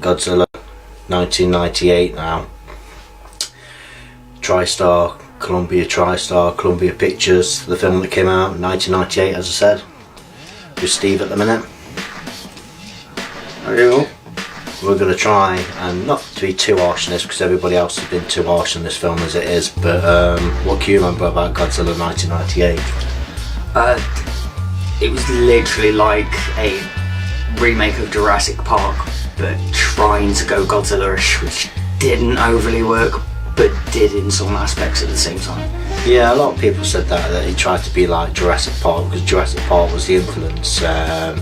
Godzilla 1998 now. Columbia Pictures, the film that came out in 1998, as I said, with Steve at the minute. We're going to try, and not to be too harsh on this because everybody else has been too harsh on this film as it is, but what can you remember about Godzilla 1998? It was literally like a remake of Jurassic Park, but trying to go Godzilla-ish, which didn't overly work, but did in some aspects at the same time. Yeah, a lot of people said that he tried to be like Jurassic Park because Jurassic Park was the influence to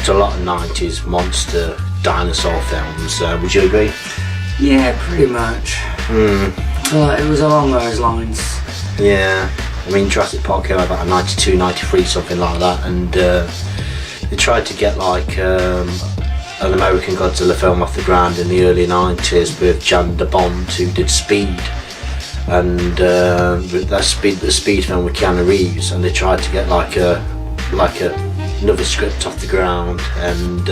a lot of 90s monster dinosaur films. Would you agree? Yeah, pretty much. It was along those lines. Yeah, I mean Jurassic Park came out about 92, 93, something like that, and they tried to get like an American Godzilla film off the ground in the early 90s with Jan de Bont, who did Speed, and the Speed film with Keanu Reeves, and they tried to get like another script off the ground, and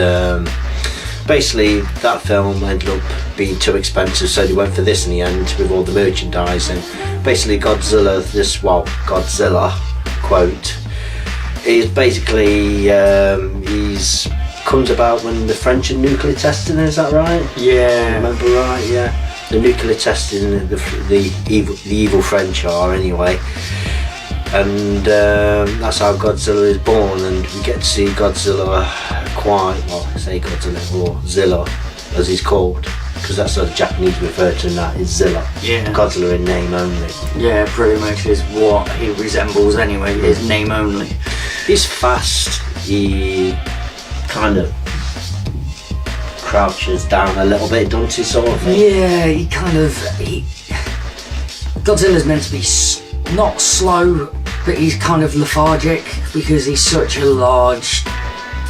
basically that film ended up being too expensive, so they went for this in the end with all the merchandising. Basically Godzilla quote is basically he's comes about when the French are nuclear testing, is that right? Yeah. Remember right? Yeah. The nuclear testing, the evil French are anyway, and that's how Godzilla is born, and we get to see Godzilla Godzilla or Zilla as he's called, because that's how the Japanese refer to him, that is Zilla. Yeah. Godzilla in name only. Yeah, pretty much is what he resembles anyway, his name only. He's fast, he kind of crouches down a little bit, don't he, sort of thing? Yeah, Godzilla's meant to be not slow, but he's kind of lethargic because he's such a large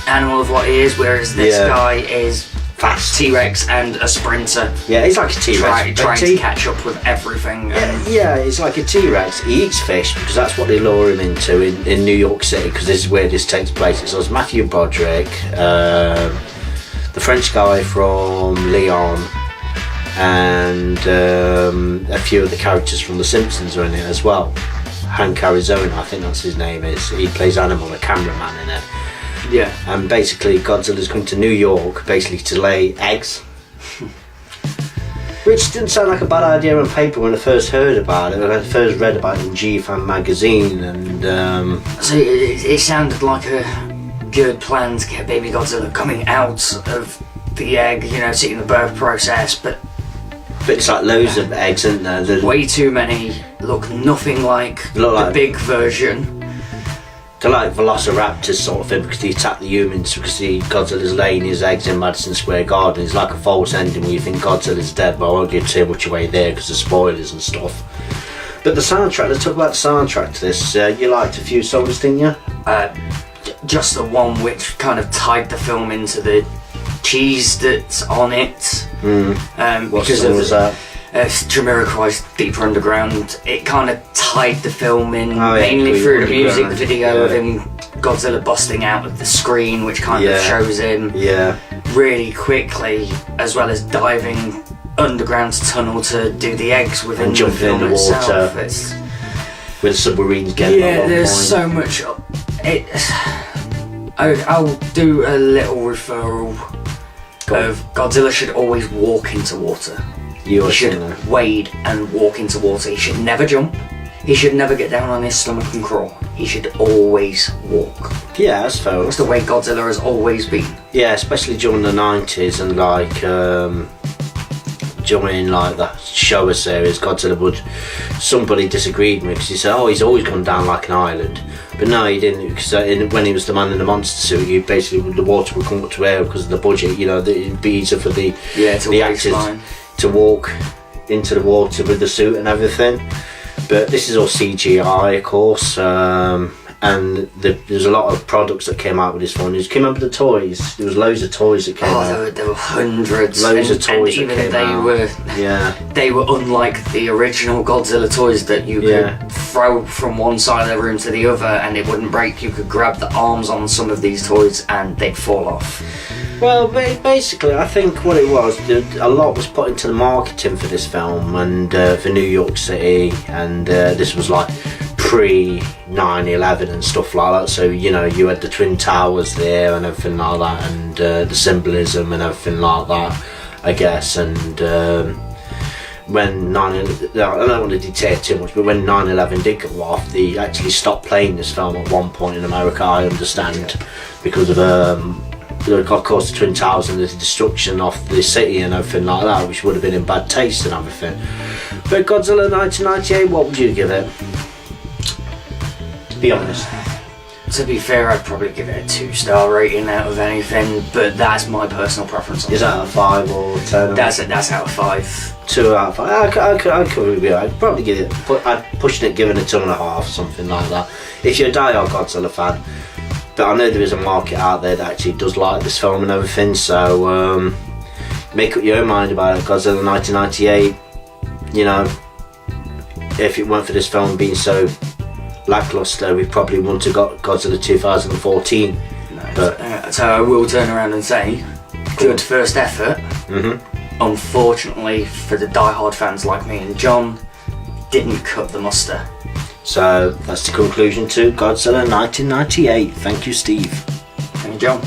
animal of what he is, whereas this guy is fast T-Rex and a sprinter. Yeah, he's like a T-Rex. Trying to catch up with everything. Yeah, he's like a T-Rex. He eats fish because that's what they lure him into in New York City, because this is where this takes place. It was Matthew Broderick, the French guy from Leon, and a few of the characters from The Simpsons are in it as well. Hank Arizona, I think that's his name is. He plays Animal, a cameraman in it. Yeah. And basically Godzilla's coming to New York basically to lay eggs. Which didn't sound like a bad idea on paper when I first heard about it. When I first read about it in G-Fan magazine, and so it sounded like a good plan to get baby Godzilla coming out of the egg, seeing the birth process, but it's like loads of eggs, isn't there? There's way too many, look nothing like the big version. They're like velociraptors sort of thing, because they attack the humans, because Godzilla's laying his eggs in Madison Square Garden. It's like a false ending where you think Godzilla's dead, but I won't give too much away there because of spoilers and stuff. But the soundtrack, let's talk about the soundtrack to this. You liked a few songs, didn't you? Just the one which kind of tied the film into the cheese that's on it. What song was that? Jamiroquai's Deeper Underground. It kind of tied the film in, mainly through the music video of him, Godzilla busting out of the screen, which kind of shows him really quickly, as well as diving underground tunnel to do the eggs within the film in the itself. Water with submarines getting at one there's point. So much. I'll do a little referral of Godzilla should always walk into water. He should wade and walk into water. He should never jump. He should never get down on his stomach and crawl. He should always walk. Yeah, that's fair. That's the way Godzilla has always been. Yeah, especially during the 90s and during the Showa series, Godzilla somebody disagreed with me because he said, he's always gone down like an island. But no, he didn't, because when he was the man in the monster suit, the water would come up to air because of the budget. It'd be easier for the actors to walk into the water with the suit and everything. But this is all CGI, of course, and there's a lot of products that came out with this one. Can you remember the toys? There was loads of toys that came out. There were hundreds. Loads of toys that came out. They were unlike the original Godzilla toys that you could throw from one side of the room to the other and it wouldn't break. You could grab the arms on some of these toys and they'd fall off. Well, basically, I think what it was, a lot was put into the marketing for this film and for New York City, and this was like pre 9/11 and stuff like that. So you know, you had the Twin Towers there and everything like that, and the symbolism and everything like that, I guess. And when I don't want to detail too much, but when 9/11 did go off, they actually stopped playing this film at one point in America, I understand, because of course the Twin Towers and the destruction of the city and everything like that, which would have been in bad taste and everything. But Godzilla 1998, what would you give it? To be honest. To be fair, I'd probably give it a 2-star rating out of anything, but that's my personal preference. Is that a 5 or 10? That's out of 5. 2 out of 5. I could be. I'd probably give it. I'd push it, giving it 2.5, something like that. If you're a die-hard Godzilla fan, but I know there is a market out there that actually does like this film and everything. So make up your own mind about it. Godzilla 1998. You know, if it weren't for this film being so lackluster, we probably wouldn't have got Godzilla 2014. No, but so I will turn around and say, good first effort. Unfortunately for the die-hard fans like me and John, didn't cut the mustard. So that's the conclusion to Godzilla 1998. Thank you, Steve. Thank you, John.